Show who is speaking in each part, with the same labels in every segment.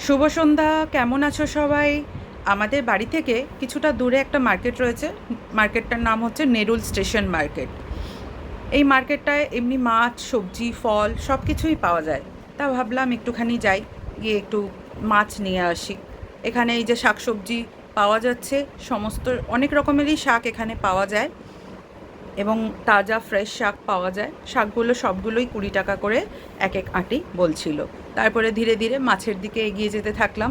Speaker 1: শুভ সন্ধ্যা। কেমন আছো সবাই? আমাদের বাড়ি থেকে কিছুটা দূরে একটা মার্কেট রয়েছে। মার্কেটটার নাম হচ্ছে নেরুল স্টেশন মার্কেট। এই মার্কেটটায় এমনি মাছ, সবজি, ফল সব কিছুই পাওয়া যায়। তা ভাবলাম একটুখানি যাই, গিয়ে একটু মাছ নিয়ে আসি। এখানে এই যে শাকসবজি পাওয়া যাচ্ছে, সমস্ত অনেক রকমেরই শাক এখানে পাওয়া যায় এবং তাজা ফ্রেশ শাক পাওয়া যায়। শাকগুলো সবগুলোই 20 টাকা করে এক এক আঁটি বলছিল। তারপরে ধীরে ধীরে মাছের দিকে এগিয়ে যেতে থাকলাম।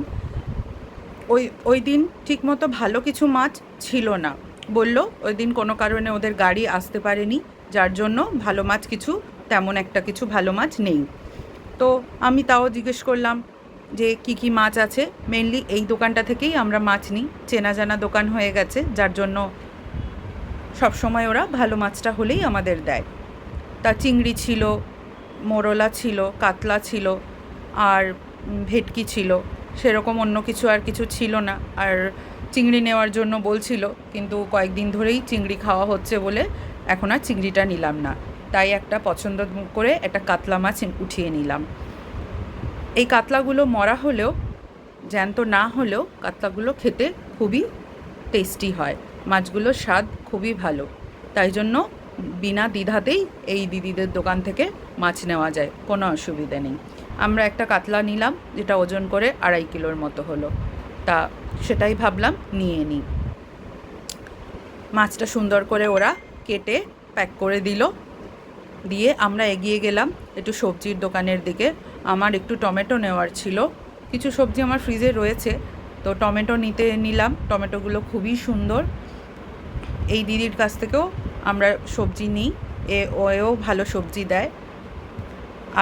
Speaker 1: ওই ওই দিন ঠিকমতো ভালো কিছু মাছ ছিল না। বলল ওই দিন কোনো কারণে ওদের গাড়ি আসতে পারেনি, যার জন্য ভালো মাছ কিছু, তেমন একটা কিছু ভালো মাছ নেই। তো আমি তাও জিজ্ঞেস করলাম যে কি কি মাছ আছে। মেনলি এই দোকানটা থেকেই আমরা মাছ নিই, চেনা জানা দোকান হয়ে গেছে, যার জন্য সব সময় ওরা ভালো মাছটা হলেই আমাদের দেয়। তা চিংড়ি ছিল, মোরলা ছিল, কাতলা ছিল, আর ভেটকি ছিল। সেরকম অন্য কিছু আর কিছু ছিল না। আর চিংড়ি নেওয়ার জন্য বলছিল, কিন্তু কয়েকদিন ধরেই চিংড়ি খাওয়া হচ্ছে বলে এখন আর চিংড়িটা নিলাম না। তাই একটা পছন্দ করে একটা কাতলা মাছ উঠিয়ে নিলাম। এই কাতলাগুলো মরা হলেও, জ্যান্ত না হলেও কাতলাগুলো খেতে খুবই টেস্টি হয়। মাছগুলোর স্বাদ খুবই ভালো। তাই জন্য বিনা দ্বিধাতেই এই দিদিদের দোকান থেকে মাছ নেওয়া যায়, কোনো অসুবিধে নেই। আমরা একটা কাতলা নিলাম, যেটা ওজন করে 2.5 কিলোর মতো হলো। তা সেটাই ভাবলাম নিয়ে নিই। মাছটা সুন্দর করে ওরা কেটে প্যাক করে দিল। দিয়ে আমরা এগিয়ে গেলাম একটু সবজির দোকানের দিকে। আমার একটু টমেটো নেওয়ার ছিল। কিছু সবজি আমার ফ্রিজে রয়েছে, তো টমেটো নিলাম। টমেটোগুলো খুবই সুন্দর। এই দিদির কাছ থেকেও আমরা সবজি নিই, ওয়েও ভালো সবজি দেয়।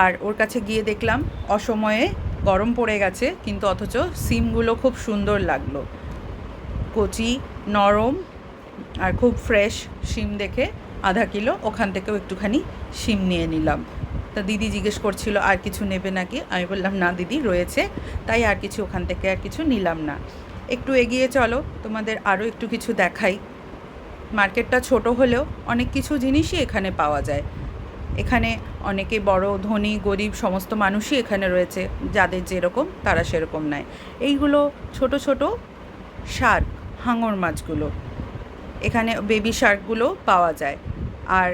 Speaker 1: আর ওর কাছে গিয়ে দেখলাম অসময়ে গরম পড়ে গেছে, কিন্তু অথচ সিমগুলো খুব সুন্দর লাগলো, কচি, নরম আর খুব ফ্রেশ শিম দেখে ½ কিলো ওখান থেকেও একটুখানি শিম নিয়ে নিলাম। তা দিদি জিজ্ঞেস করছিল আর কিছু নেবে নাকি। আমি বললাম না দিদি, রয়েছে। তাই আর কিছু ওখান থেকে আর কিছু নিলাম না। একটু এগিয়ে চলো, তোমাদের আরও একটু কিছু দেখাই। মার্কেটটা ছোট হলেও অনেক কিছু জিনিসই এখানে পাওয়া যায়। এখানে অনেকে বড়, ধনী, গরিব সমস্ত মানুষই এখানে রয়েছে। যাদের যেরকম তারা সেরকম নেয়। এইগুলো ছোট ছোট শার্ক, হাঙর মাছগুলো, এখানে বেবি শার্কগুলো পাওয়া যায়। আর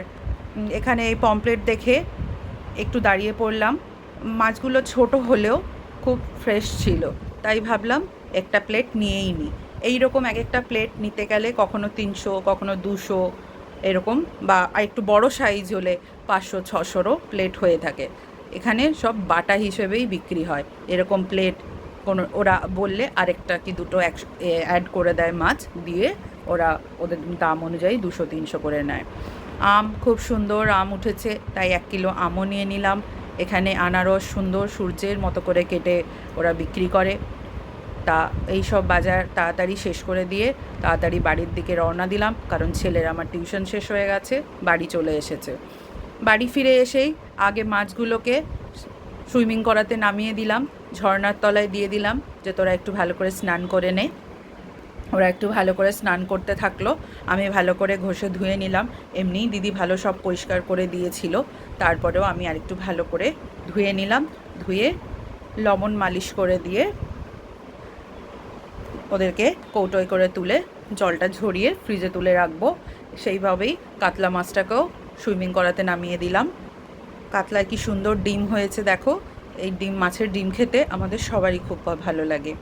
Speaker 1: এখানে এই পমপ্লেট দেখে একটু দাঁড়িয়ে পড়লাম। মাছগুলো ছোট হলেও খুব ফ্রেশ ছিল, তাই ভাবলাম একটা প্লেট নিয়েই নিই। এই রকম এক একটা প্লেট নিতে গেলে কখনো 300, কখনো 200 এরকম, বা একটু বড় সাইজ হলে 500-600রও প্লেট হয়ে থাকে। এখানে সব বাটা হিসেবেই বিক্রি হয়। এরকম প্লেট কোনো ওরা বললে আরেকটা কি দুটো অ্যাড করে দেয় মাছ দিয়ে। ওরা ওদের দাম অনুযায়ী 200-300 করে নেয়। আম খুব সুন্দর আম উঠেছে, তাই 1 কিলো আমও নিয়ে নিলাম। এখানে আনারস সুন্দর সূর্যের মতো করে কেটে ওরা বিক্রি করে। তা এই সব বাজার তাড়াতাড়ি শেষ করে দিয়ে তাড়াতাড়ি বাড়ির দিকে রওনা দিলাম, কারণ ছেলের আমার টিউশন শেষ হয়ে গেছে, বাড়ি চলে এসেছে। বাড়ি ফিরে এসেই আগে মাছগুলোকে সুইমিং করাতে নামিয়ে দিলাম, ঝর্নার তলায় দিয়ে দিলাম যে তোরা একটু ভালো করে স্নান করে নে। ওরা একটু ভালো করে স্নান করতে থাকলো, আমি ভালো করে ঘষে ধুয়ে নিলাম। এমনিই দিদি ভালো সব পরিষ্কার করে দিয়েছিল, তারপরেও আমি আরেকটু ভালো করে ধুয়ে নিলাম। ধুয়ে লবণ মালিশ করে দিয়ে ওদেরকে কৌটোয় করে তুলে জলটা ঝরিয়ে ফ্রিজে তুলে রাখবো। সেইভাবেই কাতলা মাছটাকেও সুইমিং করাতে নামিয়ে দিলাম। কাতলায় কি সুন্দর ডিম হয়েছে দেখো। এই মাছের ডিম খেতে আমাদের সবারই খুব ভালো লাগে।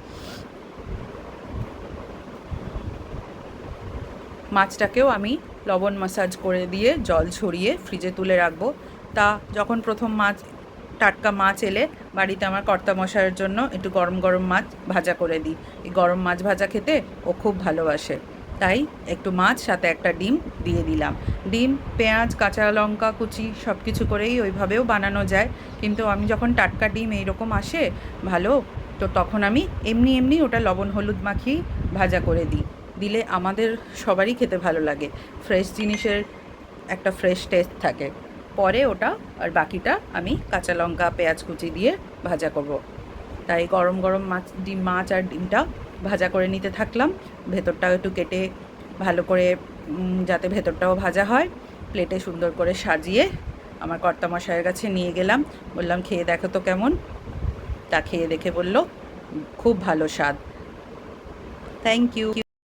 Speaker 1: মাছটাকেও আমি লবণ মাসাজ করে দিয়ে জল ঝরিয়ে ফ্রিজে তুলে রাখবো। তা যখন প্রথম টাটকা মাছ এলে বাড়িতে আমার কর্তামশাইয়ের জন্য একটু গরম গরম মাছ ভাজা করে দিই। এই গরম মাছ ভাজা খেতে ও খুব ভালোবাসে, তাই একটু মাছ সাথে একটা ডিম দিয়ে দিলাম। ডিম, পেঁয়াজ, কাঁচা লঙ্কা কুচি সব কিছু করেই ওইভাবেও বানানো যায়, কিন্তু আমি যখন টাটকা ডিম এইরকম আসে ভালো, তো তখন আমি এমনি ওটা লবণ হলুদ মাখিয়ে ভাজা করে দিই। দিলে আমাদের সবারই খেতে ভালো লাগে। ফ্রেশ জিনিসের একটা ফ্রেশ টেস্ট থাকে। পরে ওটা আর বাকিটা আমি কাঁচা লঙ্কা পেঁয়াজ কুচি দিয়ে ভাজা করব। তাই গরম গরম মাছ আর ডিমটা ভাজা করে নিতে থাকলাম। ভেতরটাও একটু কেটে ভালো করে, যাতে ভেতরটাও ভাজা হয়, প্লেটে সুন্দর করে সাজিয়ে আমার কর্তামশাইয়ের কাছে নিয়ে গেলাম। বললাম খেয়ে দেখো তো কেমন। তা খেয়ে দেখে বলল খুব ভালো স্বাদ। Thank you.